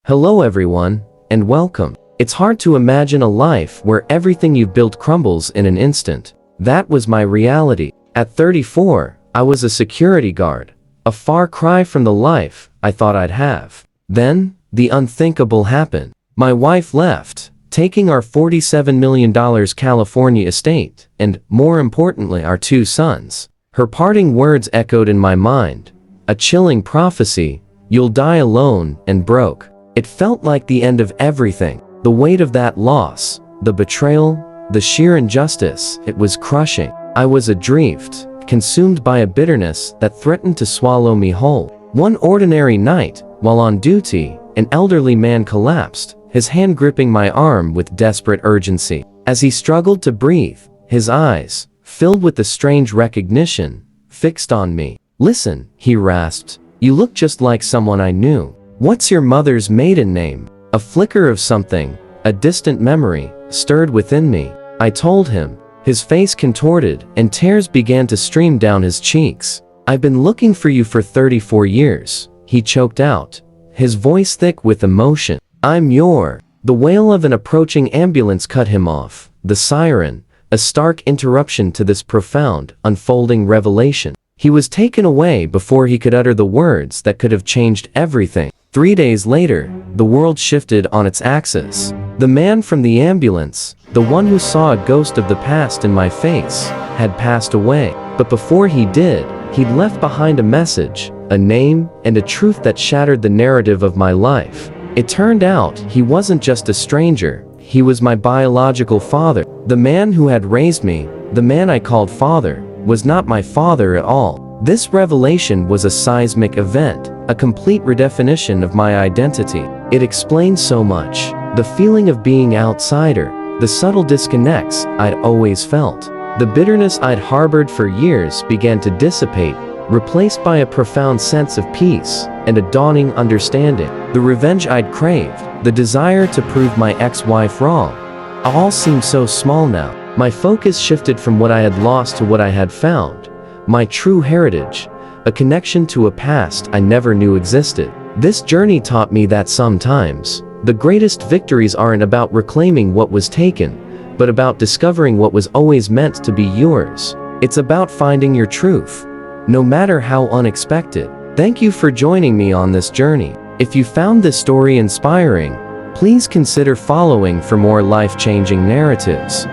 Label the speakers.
Speaker 1: Hello everyone, and welcome. It's hard to imagine a life where everything you've built crumbles in an instant. That was my reality. At 34, I was a security guard, a far cry from the life I thought I'd have. Then, the unthinkable happened. My wife left, taking our $47 million California estate, and, more importantly, our 2 sons. Her parting words echoed in my mind, a chilling prophecy: you'll die alone and broke. It felt like the end of everything. The weight of that loss, the betrayal, the sheer injustice, it was crushing. I was adrift, consumed by a bitterness that threatened to swallow me whole. One ordinary night, while on duty, an elderly man collapsed, his hand gripping my arm with desperate urgency. As he struggled to breathe, his eyes, filled with a strange recognition, fixed on me. "Listen," he rasped, "you look just like someone I knew. What's your mother's maiden name?" A flicker of something, a distant memory, stirred within me. I told him. His face contorted, and tears began to stream down his cheeks. "I've been looking for you for 34 years, he choked out, his voice thick with emotion. "I'm your—" The wail of an approaching ambulance cut him off, the siren, a stark interruption to this profound, unfolding revelation. He was taken away before he could utter the words that could have changed everything. 3 days later, the world shifted on its axis. The man from the ambulance, the one who saw a ghost of the past in my face, had passed away. But before he did, he'd left behind a message, a name, and a truth that shattered the narrative of my life. It turned out he wasn't just a stranger, he was my biological father. The man who had raised me, the man I called father, was not my father at all. This revelation was a seismic event, a complete redefinition of my identity. It explained so much: the feeling of being outsider, the subtle disconnects I'd always felt. The bitterness I'd harbored for years began to dissipate, replaced by a profound sense of peace and a dawning understanding. The revenge I'd craved, the desire to prove my ex-wife wrong, all seemed so small now. My focus shifted from what I had lost to what I had found, my true heritage, a connection to a past I never knew existed. This journey taught me that sometimes, the greatest victories aren't about reclaiming what was taken, but about discovering what was always meant to be yours. It's about finding your truth, no matter how unexpected. Thank you for joining me on this journey. If you found this story inspiring, please consider following for more life-changing narratives.